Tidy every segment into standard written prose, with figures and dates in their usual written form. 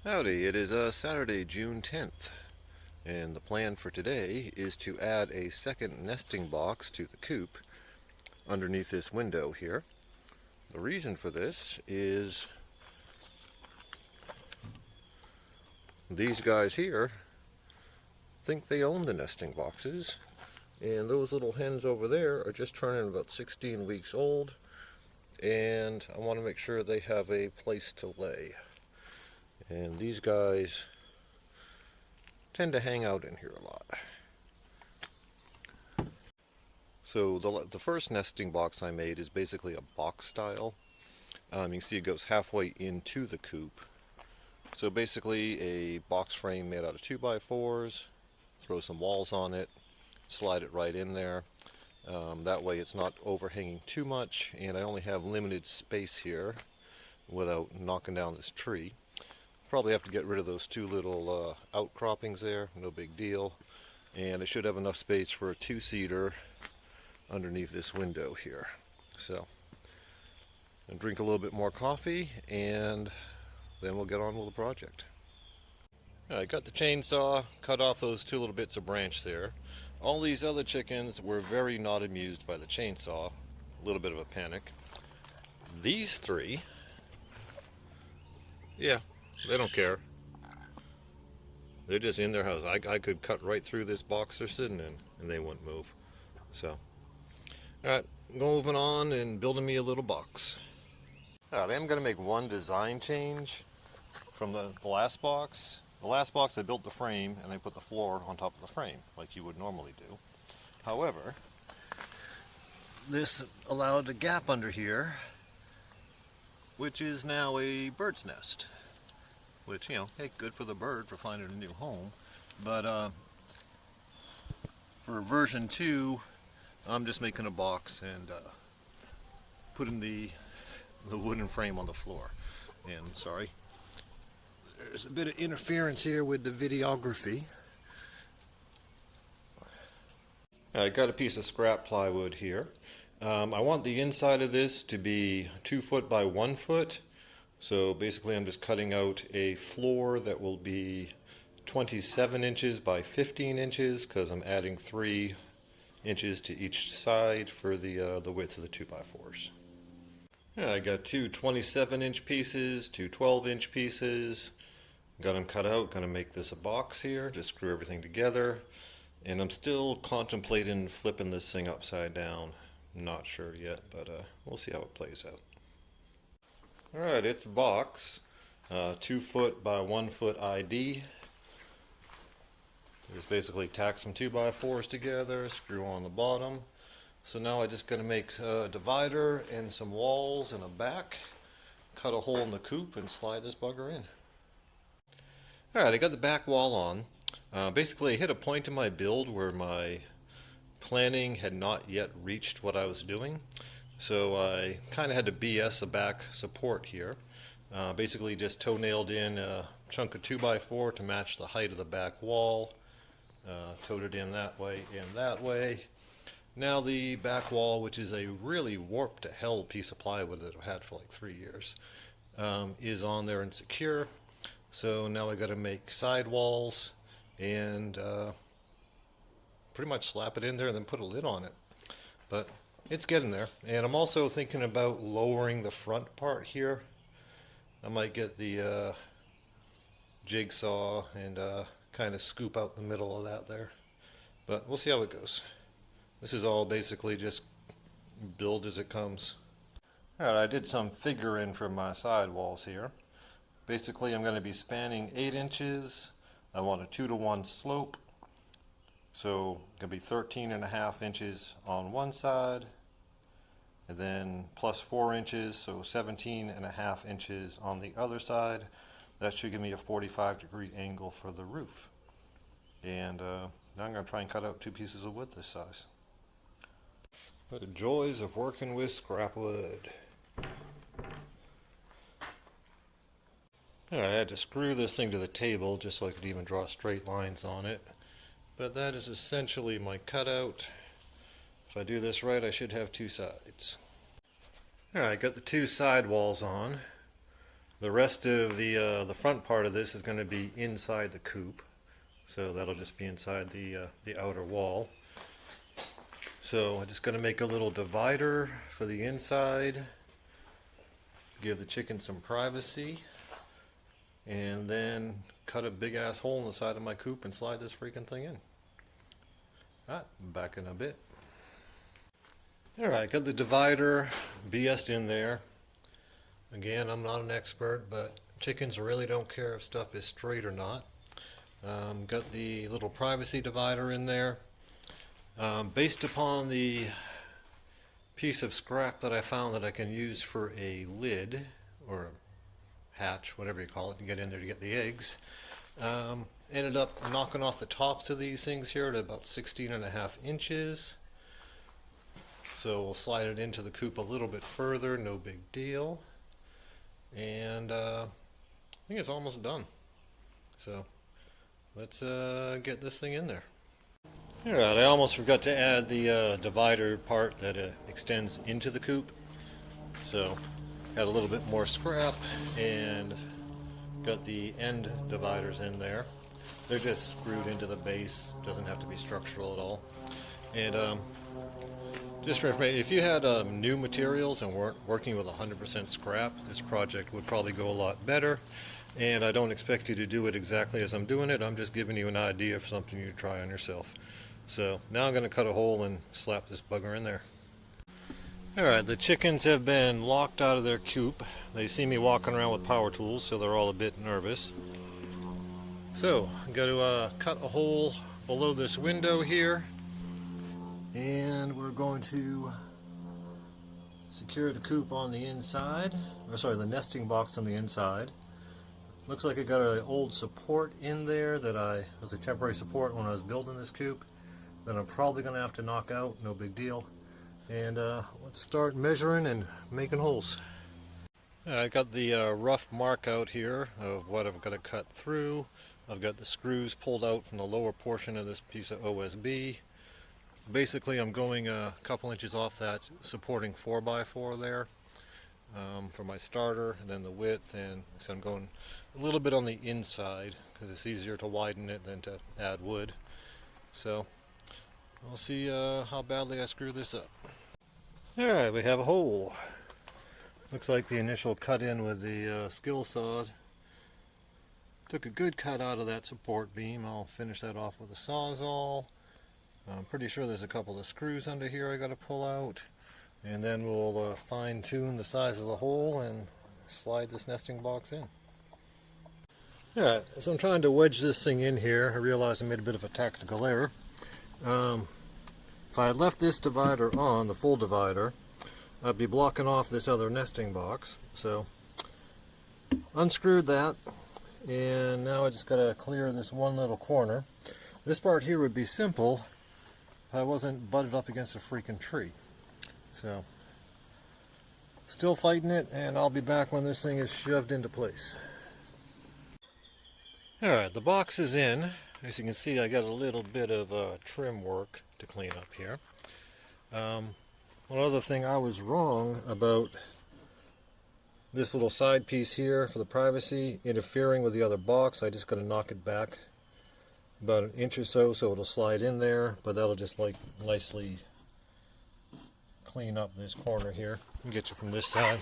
Howdy, it is Saturday, June 10th, and the plan for today is to add a second nesting box to the coop underneath this window here. The reason for this is these guys here think they own the nesting boxes, and those little hens over there are just turning about 16 weeks old, and I want to make sure they have a place to lay. And these guys tend to hang out in here a lot. So the first nesting box I made is basically a box style. You can see it goes halfway into the coop. So basically a box frame made out of 2x4s, throw some walls on it, slide it right in there. That way it's not overhanging too much, and I only have limited space here without knocking down this tree. Probably have to get rid of those two little outcroppings there, no big deal. And I should have enough space for a two-seater underneath this window here. So, I'll drink a little bit more coffee, and then we'll get on with the project. I got the chainsaw, cut off those two little bits of branch there. All these other chickens were very not amused by the chainsaw, a little bit of a panic. These three, yeah, they don't care. They're just in their house. I could cut right through this box they're sitting in and they wouldn't move. So, alright, moving on and building me a little box. Alright, I'm going to make one design change from the last box. The last box I built the frame and I put the floor on top of the frame like you would normally do. However, this allowed a gap under here, which is now a bird's nest. Which, you know, hey, good for the bird for finding a new home. But for version 2, I'm just making a box and putting the wooden frame on the floor. And sorry, there's a bit of interference here with the videography. I got a piece of scrap plywood here. I want the inside of this to be 2 foot by 1 foot. So basically I'm just cutting out a floor that will be 27 inches by 15 inches because I'm adding 3 inches to each side for the width of the 2x4s. Yeah, I got two 27-inch pieces, two 12-inch pieces. Got them cut out, gonna make this a box here, just screw everything together. And I'm still contemplating flipping this thing upside down. Not sure yet, but we'll see how it plays out. Alright, it's a box, 2 foot by 1 foot ID. Just basically tack some 2x4s together, screw on the bottom. So now I just gotta make a divider and some walls and a back, cut a hole in the coop and slide this bugger in. Alright, I got the back wall on. Basically I hit a point in my build where my planning had not yet reached what I was doing. So I kind of had to BS the back support here. Basically just toe-nailed in a chunk of 2x4 to match the height of the back wall. Toed it in that way and that way. Now the back wall, which is a really warped to hell piece of plywood that I've had for like 3 years, is on there and secure. So now I got to make side walls and pretty much slap it in there and then put a lid on it. But it's getting there. And I'm also thinking about lowering the front part here. I might get the jigsaw and kind of scoop out the middle of that there. But we'll see how it goes. This is all basically just build as it comes. Alright, I did some figuring for my side walls here. Basically I'm going to be spanning 8 inches. I want a 2-to-1 slope. So it's going to be 13.5 inches on one side, and then plus 4 inches, so 17.5 inches on the other side. That should give me a 45-degree angle for the roof. And now I'm going to try and cut out 2 pieces of wood this size. The joys of working with scrap wood. I had to screw this thing to the table just so I could even draw straight lines on it. But that is essentially my cutout. If I do this right, I should have 2 sides. Alright, got the 2 side walls on. The rest of the front part of this is going to be inside the coop, so that'll just be inside the outer wall. So I'm just going to make a little divider for the inside, give the chicken some privacy, and then cut a big ass hole in the side of my coop and slide this freaking thing in. Alright, back in a bit. Alright, got the divider BS'd in there. Again, I'm not an expert, but chickens really don't care if stuff is straight or not. Got the little privacy divider in there. Based upon the piece of scrap that I found that I can use for a lid or a hatch, whatever you call it, to get in there to get the eggs, ended up knocking off the tops of these things here at about 16.5 inches. So we'll slide it into the coop a little bit further, no big deal. And I think it's almost done. So let's get this thing in there. Alright, I almost forgot to add the divider part that extends into the coop. So got a little bit more scrap and got the end dividers in there. They're just screwed into the base, doesn't have to be structural at all. And just for information, if you had new materials and weren't working with 100% scrap, this project would probably go a lot better. And I don't expect you to do it exactly as I'm doing it. I'm just giving you an idea of something you try on yourself. So now I'm going to cut a hole and slap this bugger in there. Alright, the chickens have been locked out of their coop. They see me walking around with power tools, so they're all a bit nervous. So I'm going to cut a hole below this window here. And we're going to secure the coop on the inside, or sorry, the nesting box on the inside. Looks like it got an old support in there that was a temporary support when I was building this coop. That I'm probably going to have to knock out, no big deal. And let's start measuring and making holes. I got the rough mark out here of what I've got to cut through. I've got the screws pulled out from the lower portion of this piece of OSB. Basically, I'm going a couple inches off that supporting 4x4 there for my starter, and then the width, and so I'm going a little bit on the inside because it's easier to widen it than to add wood. So we'll see how badly I screw this up. Alright, we have a hole. Looks like the initial cut in with the skill saw took a good cut out of that support beam. I'll finish that off with a sawzall. I'm pretty sure there's a couple of screws under here I got to pull out, and then we'll fine tune the size of the hole and slide this nesting box in. Alright, so I'm trying to wedge this thing in here. I realize I made a bit of a tactical error. If I had left this divider on, the full divider, I'd be blocking off this other nesting box. So unscrewed that, and now I just got to clear this one little corner. This part here would be simple if I wasn't butted up against a freaking tree. So still fighting it, and I'll be back when this thing is shoved into place. Alright, the box is in. As you can see, I got a little bit of trim work to clean up here. One other thing, I was wrong about this little side piece here for the privacy interfering with the other box. I just got to knock it back about an inch or so it'll slide in there, but that'll just like nicely clean up this corner here and get you from this side.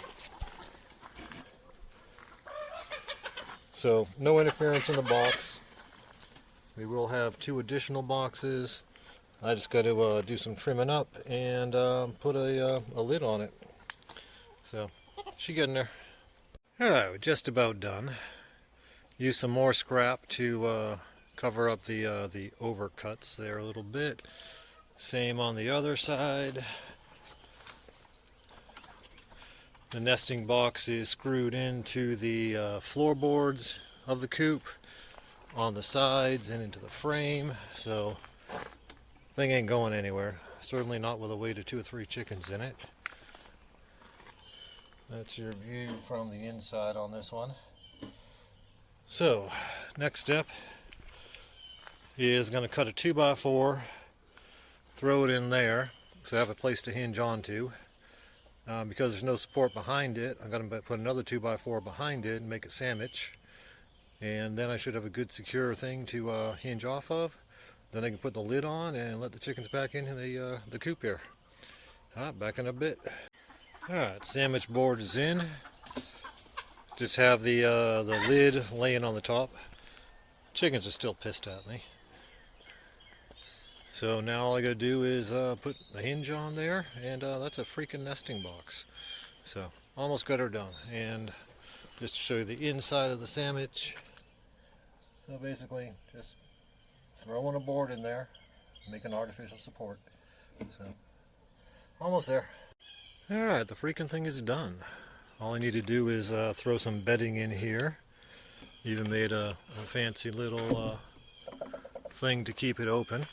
So no interference in the box. We will have 2 additional boxes. I just got to do some trimming up and put a lid on it. So she getting there. Alright, we're just about done. Use some more scrap to cover up the overcuts there a little bit. Same on the other side. The nesting box is screwed into the floorboards of the coop on the sides and into the frame, so thing ain't going anywhere. Certainly not with a weight of 2 or 3 chickens in it. That's your view from the inside on this one. So next step is going to cut a 2x4, throw it in there so I have a place to hinge onto, Because there's no support behind it, I'm going to put another 2x4 behind it and make it sandwich. And then I should have a good secure thing to hinge off of. Then I can put the lid on and let the chickens back in the coop here. Back in a bit. Alright, sandwich board is in. Just have the lid laying on the top. Chickens are still pissed at me. So now all I gotta do is put a hinge on there, and that's a freaking nesting box. So almost got her done. And just to show you the inside of the sandwich. So basically just throwing a board in there, make an artificial support. So almost there. Alright, the freaking thing is done. All I need to do is throw some bedding in here. Even made a fancy little thing to keep it open.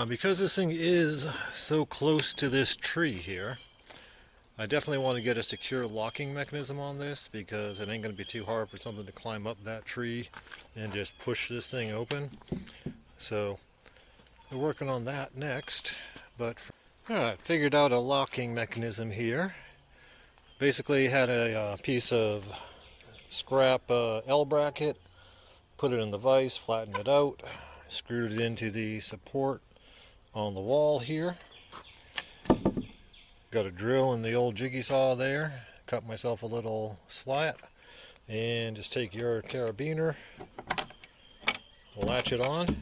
Because this thing is so close to this tree here, I definitely want to get a secure locking mechanism on this, because it ain't going to be too hard for something to climb up that tree and just push this thing open. So we're working on that next. But alright, figured out a locking mechanism here. Basically had a piece of scrap L bracket, put it in the vise, flattened it out, screwed it into the support on the wall here. Got a drill in the old jiggy saw there, cut myself a little slat, and just take your carabiner, latch it on,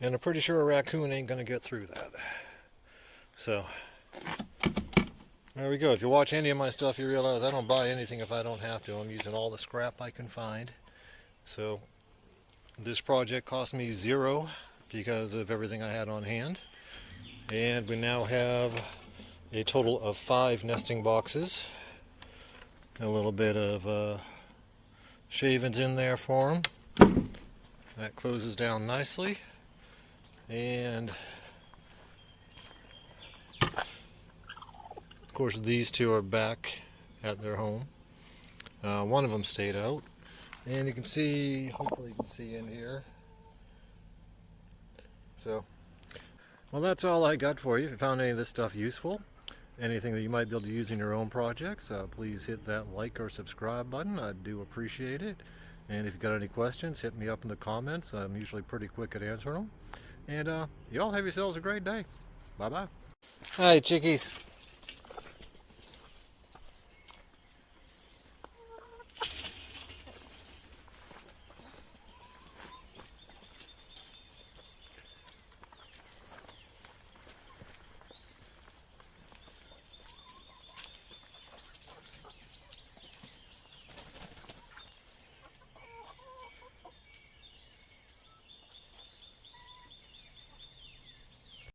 and I'm pretty sure a raccoon ain't gonna get through that. So there we go. If you watch any of my stuff, you realize I don't buy anything if I don't have to. I'm using all the scrap I can find. So this project cost me $0 because of everything I had on hand. And we now have a total of 5 nesting boxes. A little bit of shavings in there for them. That closes down nicely. And of course these two are back at their home. One of them stayed out. And you can see, hopefully you can see in here. So, well, that's all I got for you. If you found any of this stuff useful, anything that you might be able to use in your own projects, please hit that like or subscribe button. I do appreciate it. And if you've got any questions, hit me up in the comments. I'm usually pretty quick at answering them. And you all have yourselves a great day. Bye-bye. Hi, chickies.